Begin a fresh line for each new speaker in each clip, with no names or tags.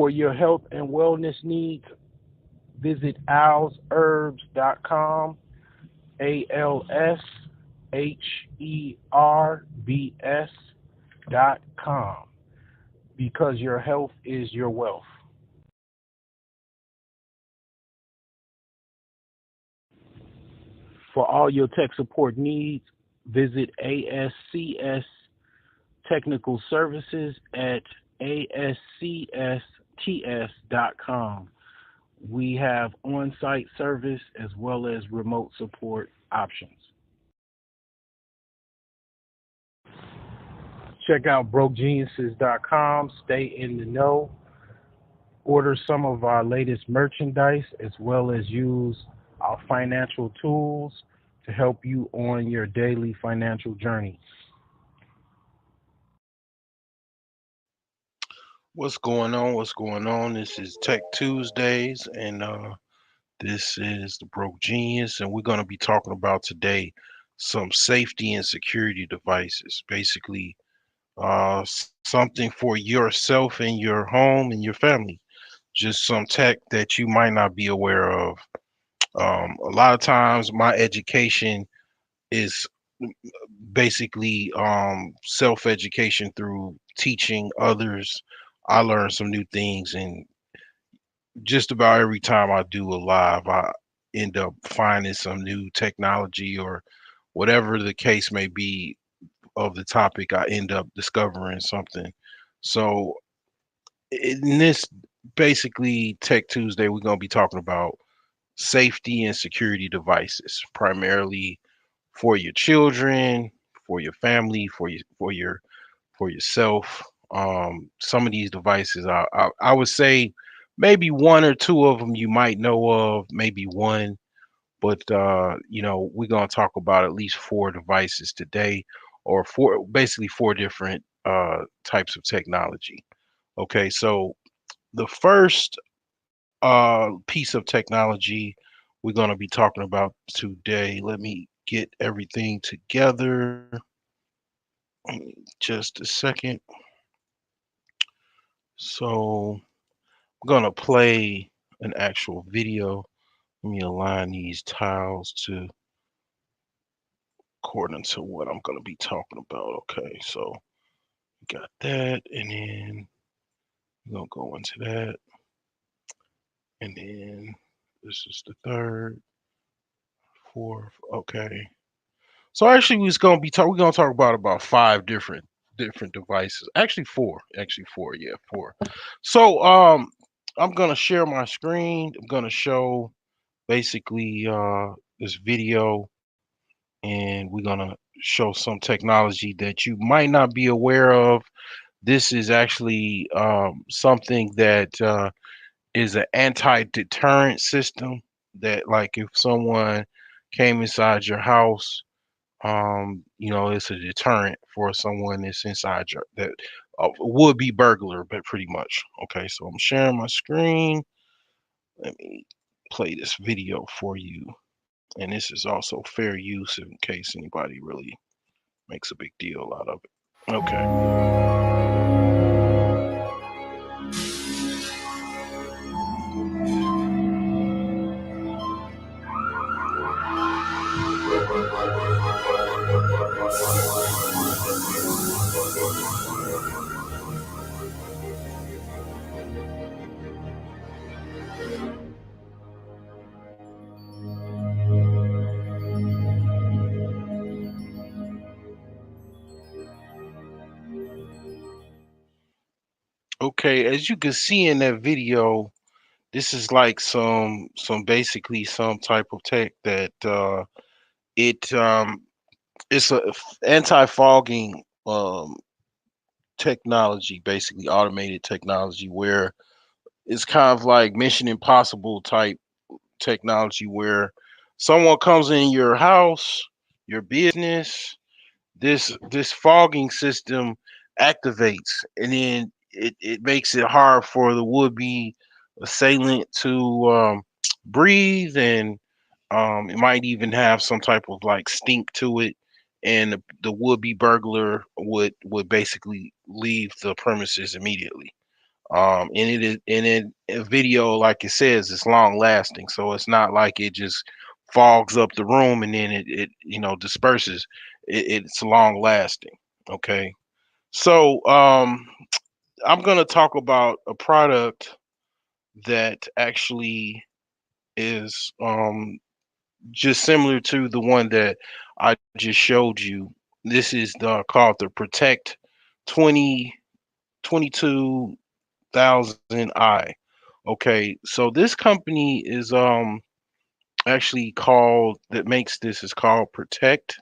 For your health and wellness needs, visit alsherbs.com, ALSHERBS.com, because your health is your wealth. For all your tech support needs, visit ASCS Technical Services at ASCSTS.com. We have on site service as well as remote support options. Check out brokegeniuses.com, stay in the know, order some of our latest merchandise as well as use our financial tools to help you on your daily financial journey.
What's going on? What's going on? This is Tech Tuesdays, and this is the Broke Genius, and we're going to be talking about today some safety and security devices. Basically, something for yourself and your home and your family. Just some tech that you might not be aware of. A lot of times, my education is basically self-education through teaching others. I learn some new things, and just about every time I do a live, I end up finding some new technology or whatever the case may be of the topic. I end up discovering something. So in this basically Tech Tuesday, we're going to be talking about safety and security devices, primarily for your children, for your family, for yourself. Some of these devices, I would say maybe one or two of them you might know of, maybe one, but we're gonna talk about at least four devices today, or four, basically four different types of technology. Okay, so the first piece of technology we're gonna be talking about today. Let me get everything together. Just a second. So I'm gonna play an actual video. Let me align these tiles to according to what I'm gonna be talking about. Okay, so got that, and then we're gonna go into that, and then this is the third, fourth. Okay, so actually we're gonna talk about five different devices. Actually four, yeah, four. So I'm gonna share my screen. I'm gonna show basically this video, and we're gonna show some technology that you might not be aware of. This is actually something that is an anti-deterrent system that, like, if someone came inside your house, it's a deterrent for someone that's inside your that would be burglar, but pretty much. Okay, so I'm sharing my screen. Let me play this video for you. And this is also fair use in case anybody really makes a big deal out of it. Okay. Okay, as you can see in that video, this is like some basically some type of tech that it it's a anti-fogging technology, basically automated technology, where it's kind of like Mission Impossible type technology, where someone comes in your house, your business, this fogging system activates, and then it makes it hard for the would-be assailant to breathe, and it might even have some type of like stink to it, and the would-be burglar would basically leave the premises immediately. And it is, and in a video, like it says, it's long lasting, so it's not like it just fogs up the room and then it disperses. It's long lasting. Okay, so I'm gonna talk about a product that actually is just similar to the one that I just showed you. This is called the Protect 2022,000i. Okay, so this company is actually called that makes this is called Protect.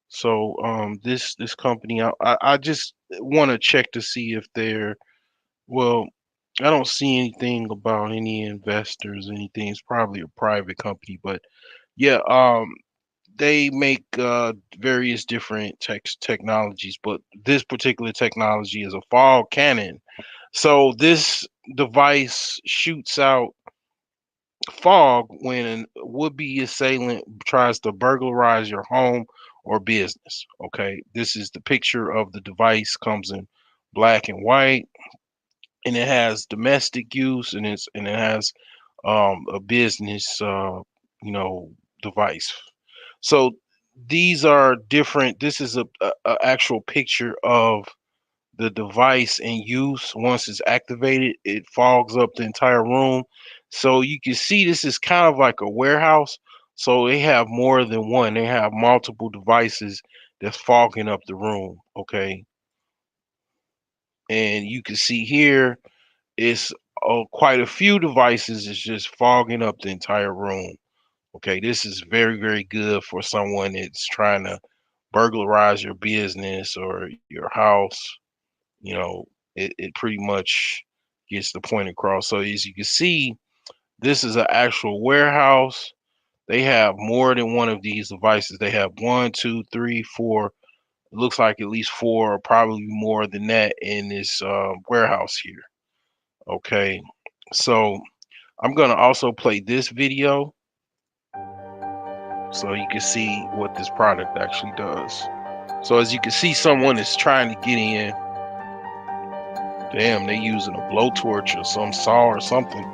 So this company, I just want to check to see if they're, well, I don't see anything about any investors, anything. It's probably a private company, but yeah, they make various different technologies, but this particular technology is a fog cannon. So this device shoots out fog when a would-be assailant tries to burglarize your home or business. Okay, this is the picture of the device. Comes in black and white, and it has domestic use, and it has a business device. So these are different. This is a actual picture of the device in use. Once it's activated, it fogs up the entire room. So you can see this is kind of like a warehouse. So they have more than one. They have multiple devices that's fogging up the room. Okay, and you can see here it's quite a few devices. It's just fogging up the entire room. Okay, this is very, very good for someone that's trying to burglarize your business or your house. You know, it pretty much gets the point across. So as you can see, this is an actual warehouse. They have more than one of these devices. They have one, two, three, four. It looks like at least four, or probably more than that, in this warehouse here. Okay, so I'm gonna also play this video so you can see what this product actually does. So as you can see, someone is trying to get in. Damn, they using a blowtorch or some saw or something.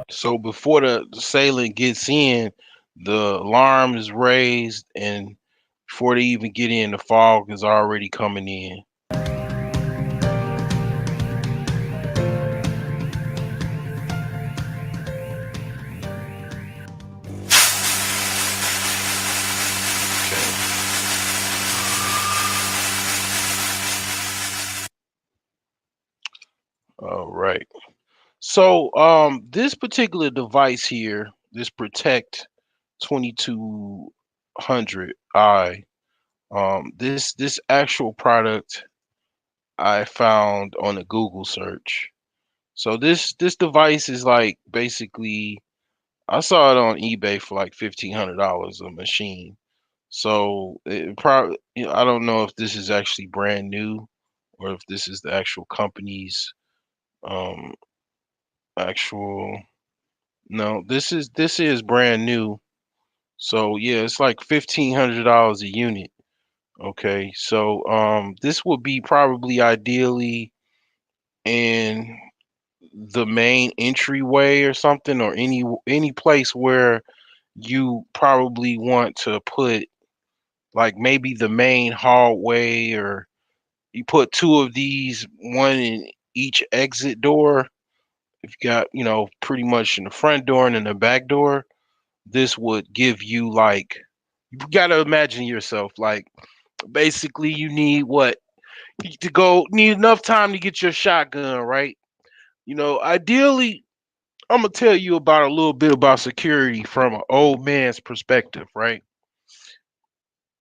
So before the assailant gets in, the alarm is raised, and before they even get in, the fog is already coming in. Okay. All right. So this particular device here, this Protect 2200i, this actual product I found on a Google search. So this device is like basically, I saw it on eBay for like $1,500 a machine. So it probably, I don't know if this is actually brand new or if this is the actual company's um actual. No, this is brand new. So yeah, it's like $1,500 a unit. Okay, so this would be probably ideally in the main entryway or something, or any place where you probably want to put, like maybe the main hallway, or you put two of these, one in each exit door. If you got, pretty much in the front door and in the back door, this would give you, like, you got to imagine yourself like, basically you need what, to go, need enough time to get your shotgun, right? Ideally, I'm gonna tell you about a little bit about security from an old man's perspective, right?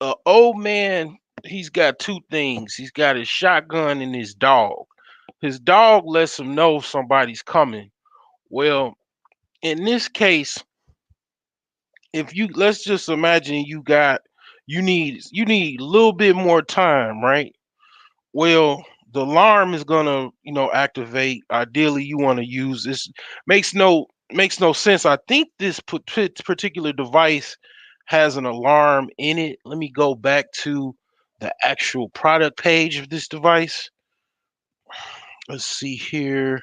An old man, he's got two things. He's got his shotgun and his dog. His dog lets him know somebody's coming. Well, in this case, if you let's just imagine you need a little bit more time, right? Well, the alarm is gonna, activate. Ideally, you want to use this. Makes no sense. I think this particular device has an alarm in it. Let me go back to the actual product page of this device. Let's see here.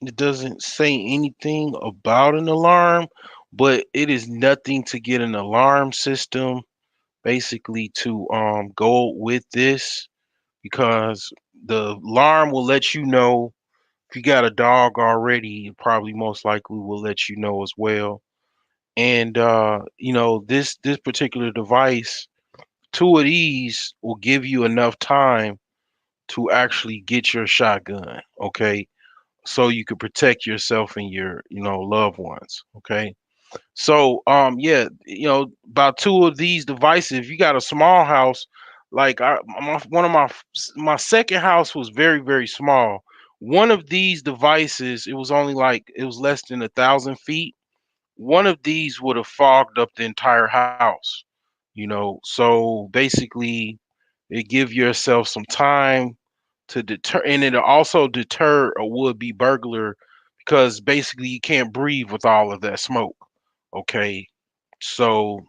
It doesn't say anything about an alarm, but it is nothing to get an alarm system basically to go with this, because the alarm will let you know if you got a dog already. It probably most likely will let you know as well. And this particular device, two of these will give you enough time to actually get your shotgun, okay? So you could protect yourself and your, loved ones, okay? So, yeah, about two of these devices. If you got a small house, like one of my second house was very, very small. One of these devices, it was only like it was less than 1,000 feet. One of these would have fogged up the entire house. So basically, it give yourself some time to deter, and it'll also deter a would-be burglar, because basically you can't breathe with all of that smoke. Okay, so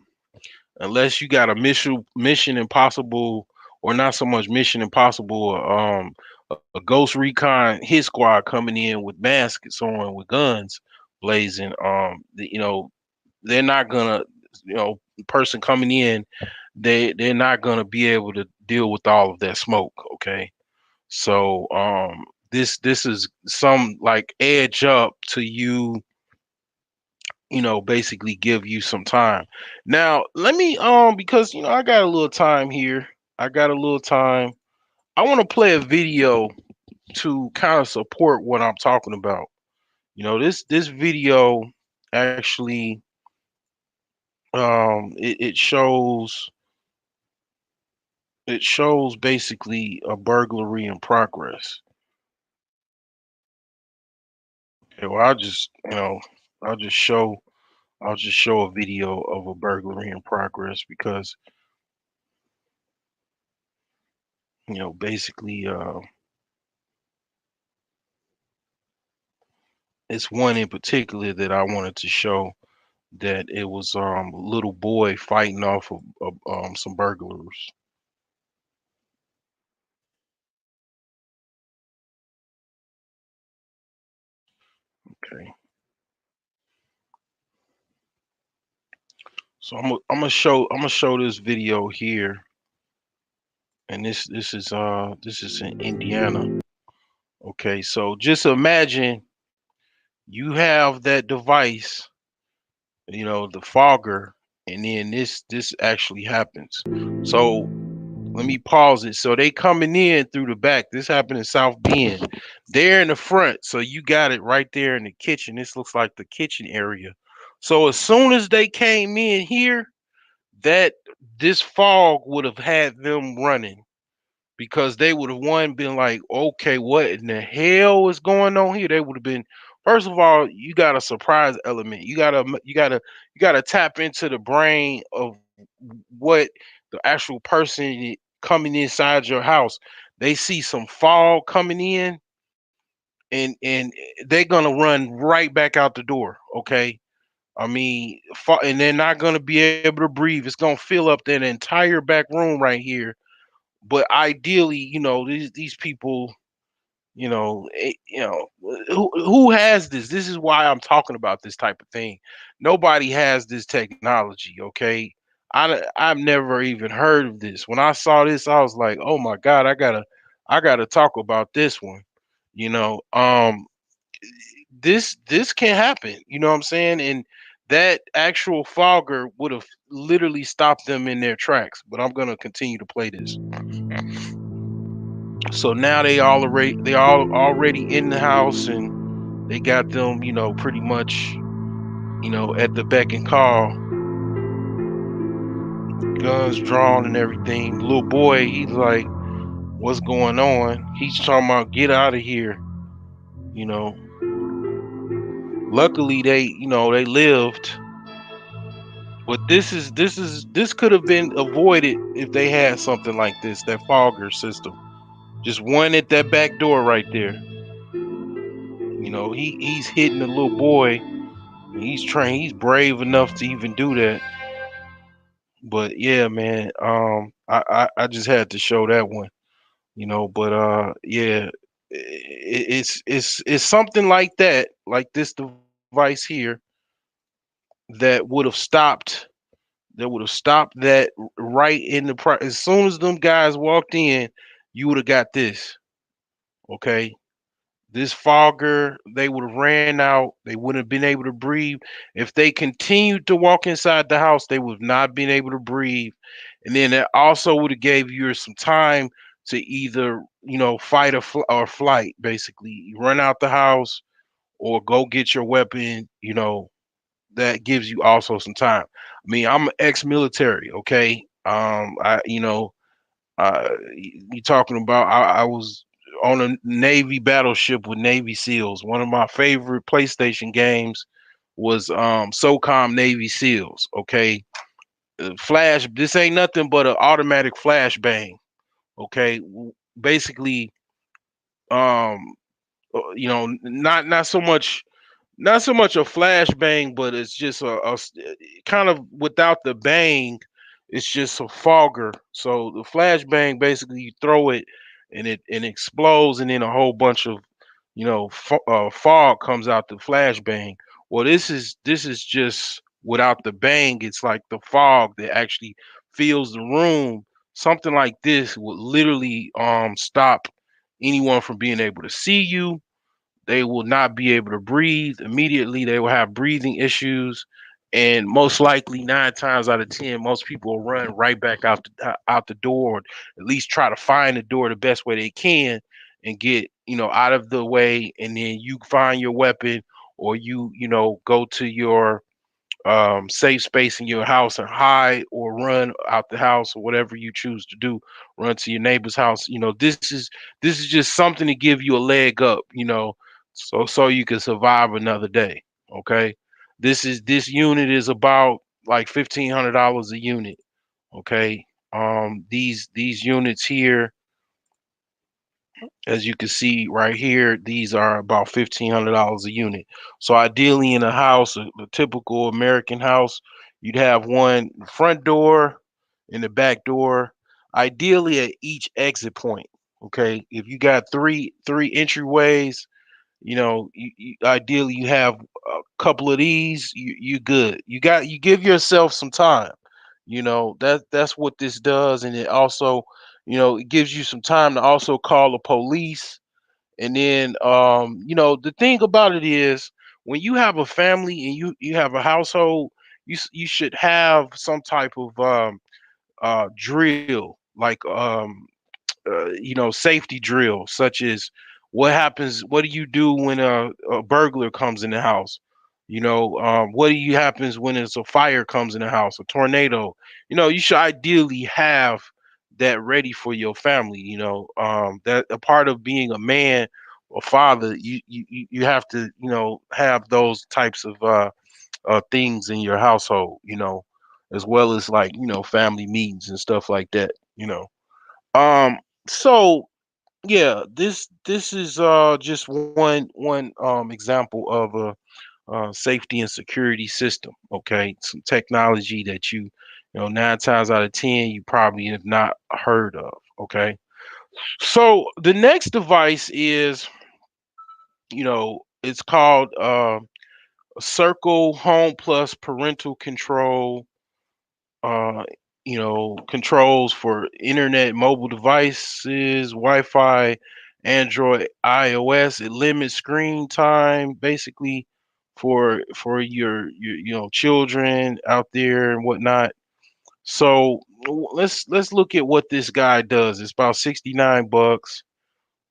unless you got a Mission Impossible, or not so much Mission Impossible, a Ghost Recon hit squad coming in with masks on, with guns blazing, they're not gonna, person coming in, they're not gonna be able to deal with all of that smoke. Okay, so this is some like edge up to you, basically give you some time. Now, let me because I got a little time here. I got a little time. I want to play a video to kind of support what I'm talking about. This video actually it shows basically a burglary in progress. Okay, well, I'll just show I'll just show a video of a burglary in progress, because basically it's one in particular that I wanted to show, that it was a little boy fighting off of some burglars. Okay, so I'm gonna show this video here, and this is in Indiana. Okay, so just imagine you have that device, the fogger, and then this actually happens. So let me pause it. So they coming in through the back. This happened in South Bend. They're in the front. So you got it right there in the kitchen. This looks like the kitchen area. So as soon as they came in here, that this fog would have had them running, because they would have, one, been like, okay, what in the hell is going on here? They would have been, first of all, you got a surprise element. You gotta tap into the brain of what the actual person coming inside your house. They see some fog coming in, and they're gonna run right back out the door. Okay, I mean, and they're not gonna be able to breathe. It's gonna fill up that entire back room right here. But ideally, these people, who has this? This is why I'm talking about this type of thing. Nobody has this technology. Okay, I've never even heard of this. When I saw this, I was like, oh my god, I gotta talk about this one. You know, um, this can happen. You know what I'm saying? And that actual fogger would have literally stopped them in their tracks. But I'm gonna continue to play this. So now they all already in the house, and they got them, pretty much, at the beck and call, guns drawn and everything. Little boy, he's like, "What's going on?" He's talking about, "Get out of here." You know. Luckily, they lived. But this could have been avoided if they had something like this, that fogger system. Just one at that back door right there. He's hitting the little boy, and he's brave enough to even do that. But yeah, man, I just had to show that one. But yeah, it's something like that, like this device here, that would have stopped that right in as soon as them guys walked in. You would have got this. Okay, this fogger, they would have ran out. They wouldn't have been able to breathe. If they continued to walk inside the house, they would have not been able to breathe. And then it also would have gave you some time to either, fight or flight. Basically, you run out the house or go get your weapon. That gives you also some time. I mean, I'm ex-military. Okay, you talking about? I was on a Navy battleship with Navy SEALs. One of my favorite PlayStation games was SOCOM Navy SEALs. Okay, flash. This ain't nothing but an automatic flashbang. Okay, basically, um, not so much. Not so much a flashbang, but it's just kind of without the bang. It's just a fogger. So the flashbang, basically you throw it and it explodes, and then a whole bunch of fog comes out the flashbang. Well, this is just without the bang. It's like the fog that actually fills the room. Something like this would literally stop anyone from being able to see you. They will not be able to breathe immediately. They will have breathing issues, and most likely 9 times out of 10, most people will run right back out the door, or at least try to find the door the best way they can, and get out of the way, and then you find your weapon, or go to your safe space in your house and hide, or run out the house, or whatever you choose to do. Run to your neighbor's house. This is just something to give you a leg up. So you can survive another day. Okay, this unit is about like $1,500 a unit. Okay, these units here, as you can see right here, these are about $1,500 a unit. So ideally, in a house, a typical American house, you'd have one front door and the back door, ideally at each exit point. Okay, if you got three entryways, ideally you have a couple of these. You good. You give yourself some time. That's what this does, and it also, it gives you some time to also call the police. And then, the thing about it is, when you have a family and you have a household, you should have some type of drill, like safety drill, such as what do you do when a burglar comes in the house? What do you happens when it's a fire comes in the house, a tornado? You should ideally have that ready for your family. That a part of being a man or father, you have to have those types of things in your household. As well as, like, family meetings and stuff like that. Um, so yeah, this is just one example of a safety and security system. Okay, some technology that you know 9 times out of 10 you probably have not heard of. Okay, so the next device is, it's called Circle Home Plus Parental Control. uh, Controls for internet, mobile devices, Wi-Fi, Android, iOS. It limits screen time, basically, for your children out there and whatnot. So let's look at what this guy does. It's about 69 bucks.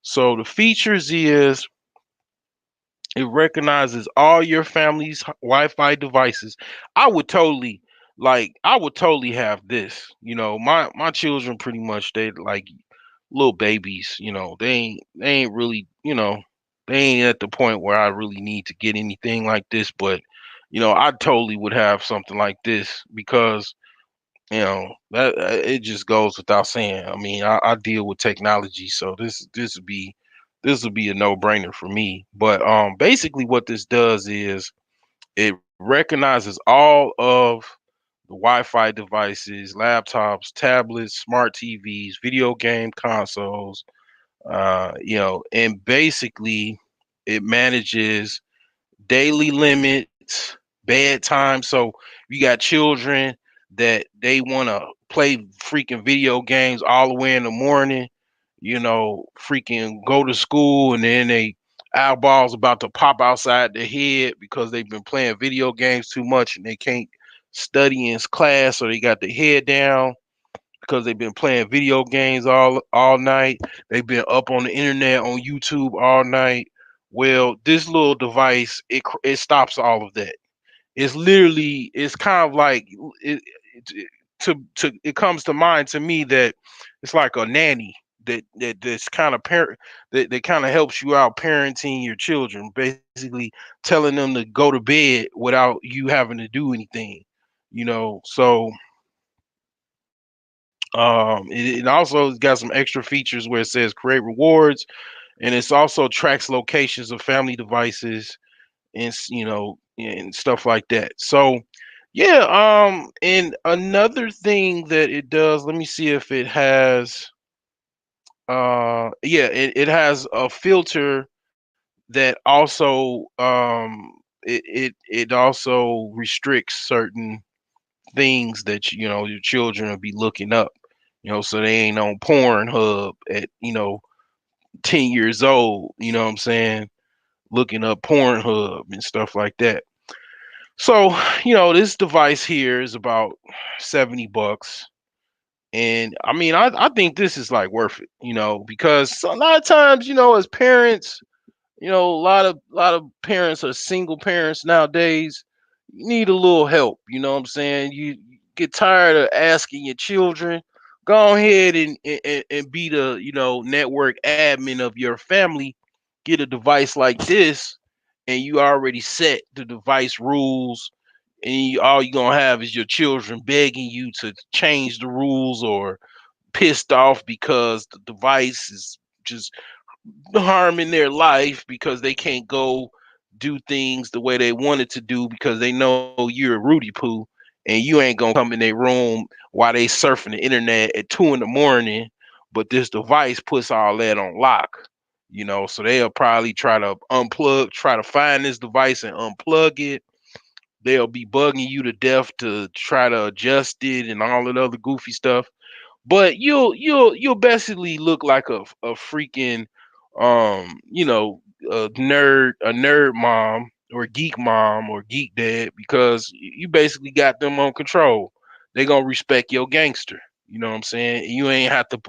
So the features is, it recognizes all your family's Wi-Fi devices. I would totally have this. My children pretty much, they like little babies. They ain't really, they ain't at the point where I really need to get anything like this. But I totally would have something like this because that it just goes without saying. I mean, I deal with technology, so this would be a no brainer for me. But basically, what this does is it recognizes all of the Wi-Fi devices, laptops, tablets, smart TVs, video game consoles, and basically it manages daily limits, bedtime. So you got children that they want to play freaking video games all the way in the morning, freaking go to school and then they eyeballs about to pop outside their head because they've been playing video games too much and they can't study in class, so they got their head down because they've been playing video games all night. They've been up on the internet on YouTube all night. Well, this little device it stops all of that. It's kind of like it comes to mind to me that it's like a nanny that's kind of parent that kind of helps you out parenting your children, basically telling them to go to bed without you having to do anything. So it also got some extra features where it says create rewards, and it's also tracks locations of family devices and stuff like that. So yeah, and another thing that it does, let me see if it has yeah, it has a filter that also it also restricts certain things that your children will be looking up, so they ain't on Pornhub at 10 years old, you know what I'm saying, looking up Pornhub and stuff like that. So, this device here is about 70 bucks. And I mean, I think this is like worth it, because a lot of times, as parents, a lot of parents are single parents nowadays. You need a little help, you know what I'm saying? You get tired of asking your children. Go ahead and be the, network admin of your family. Get a device like this, and you already set the device rules, and all you're gonna have is your children begging you to change the rules or pissed off because the device is just harming their life because they can't go do things the way they wanted to do because they know you're a Rudy Poo and you ain't gonna come in their room while they surfing the internet at 2 in the morning. But this device puts all that on lock, so they'll probably try to find this device and unplug it. They'll be bugging you to death to try to adjust it and all that other goofy stuff, but you'll basically look like a freaking you know a nerd mom or geek dad because you basically got them on control. They gonna respect your gangster. You know what I'm saying? You ain't have to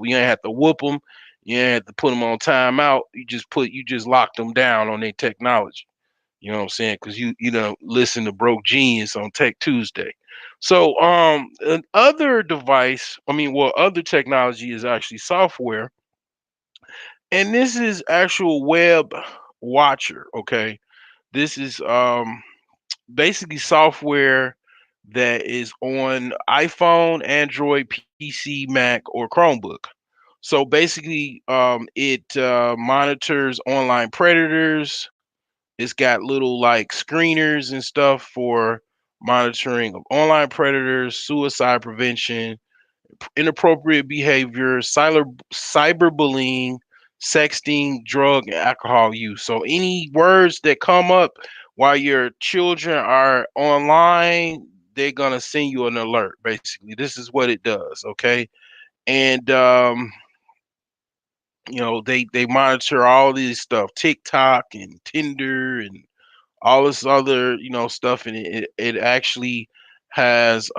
whoop them. You ain't have to put them on timeout. You just lock them down on their technology. You know what I'm saying? Because you listen to Broke Genius on Tech Tuesday. So other device, I mean, well, other technology is actually software, and this is actual web watcher. Okay, this is basically software that is on iPhone, Android, PC, Mac, or Chromebook. So basically, it monitors online predators. It's got little like screeners and stuff for monitoring of online predators, suicide prevention, inappropriate behavior, cyberbullying, sexting, drug and alcohol use. So any words that come up while your children are online, they're gonna send you an alert. Basically, this is what it does. Okay, and they monitor all these stuff, TikTok and Tinder and all this other stuff, and it actually has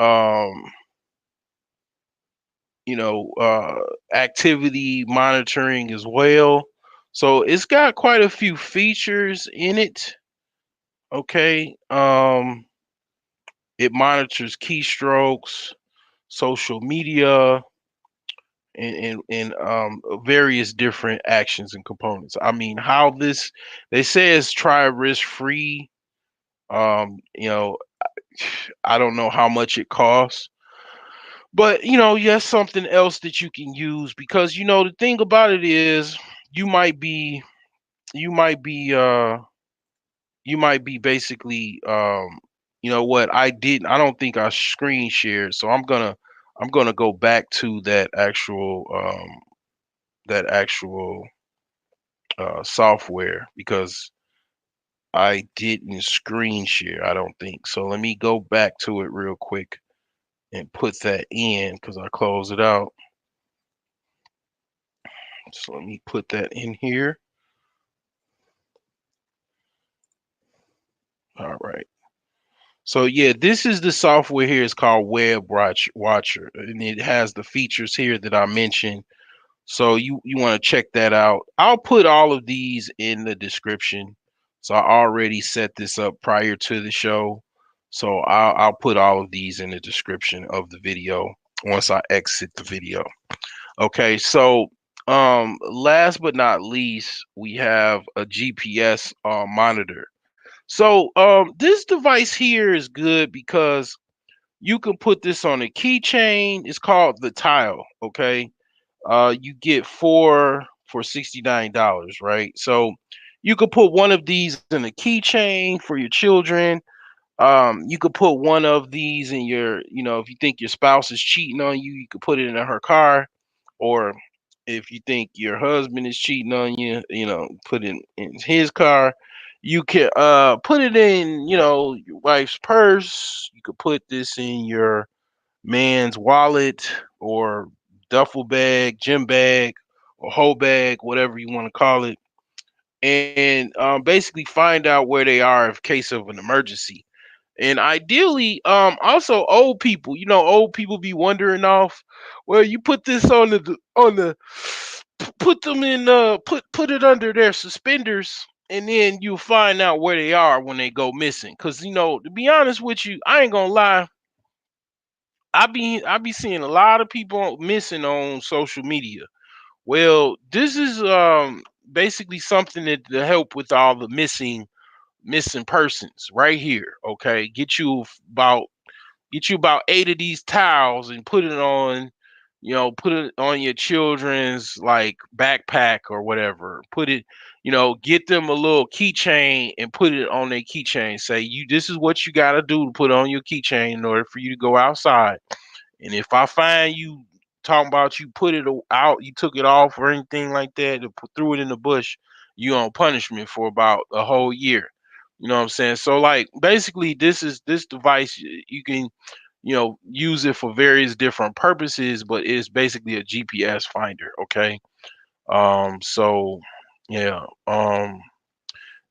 you know uh activity monitoring as well. So it's got quite a few features in it. Okay, it monitors keystrokes, social media, and various different actions and components. I mean, how this, they say it's try risk free. You know, I don't know how much it costs, but yes, something else that you can use because the thing about it is you might be you might be you might be basically what I don't think I screen shared, so I'm gonna go back to that actual software because I didn't screen share, I don't think. So let me go back to it real quick and put that in because I closed it out. So let me put that in here. All right. So yeah, this is the software here. It's called Watcher, and it has the features here that I mentioned. So you want to check that out. I'll put all of these in the description. So I already set this up prior to the show. So I'll put all of these in the description of the video once I exit the video. Okay, so last but not least, we have a GPS monitor. So this device here is good because you can put this on a keychain. It's called the Tile. Okay, you get four for $69, right? So you could put one of these in a keychain for your children. You could put one of these in if you think your spouse is cheating on you, you could put it in her car. Or if you think your husband is cheating on you, put it in his car. You can put it in, your wife's purse. You could put this in your man's wallet or duffel bag, gym bag, or whole bag, whatever you want to call it, and basically find out where they are in case of an emergency. And ideally, also old people. Old people be wandering off. Well, you put this on the put them in put it under their suspenders, and then you'll find out where they are when they go missing. Cause to be honest with you, I ain't gonna lie. I be seeing a lot of people missing on social media. Well, this is basically something that to help with all the missing persons right here. Okay, get you about 8 of these towels and put it on your children's like backpack or whatever. Get them a little keychain and put it on their keychain. Say this is what you got to do to put on your keychain in order for you to go outside. And if I find you talking about you put it out, you took it off or anything like that, threw it in the bush, you on punishment for about a whole year. You know what I'm saying? So like basically this device you can use it for various different purposes, but it's basically a GPS finder, okay? So yeah.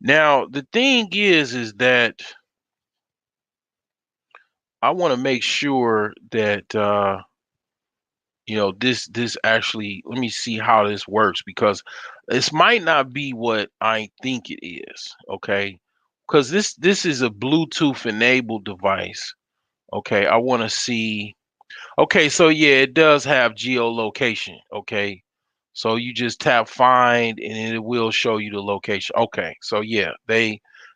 Now the thing is that I want to make sure that this actually, let me see how this works because this might not be what I think it is, okay? Because this is a Bluetooth enabled device. Okay, I want to see. Okay, so yeah, it does have geolocation. Okay, so you just tap find and it will show you the location. Okay, so yeah,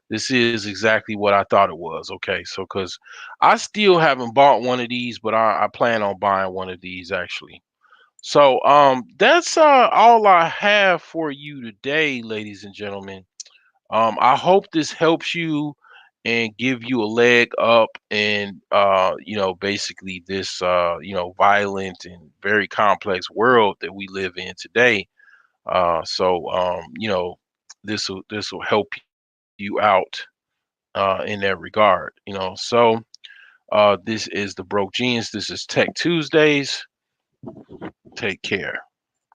this is exactly what I thought it was. Okay, so because I still haven't bought one of these, but I plan on buying one of these actually. So that's all I have for you today, ladies and gentlemen. I hope this helps you and give you a leg up in basically this violent and very complex world that we live in today. This will help you out in that regard. This is the Broke Genius. This is Tech Tuesdays. Take care.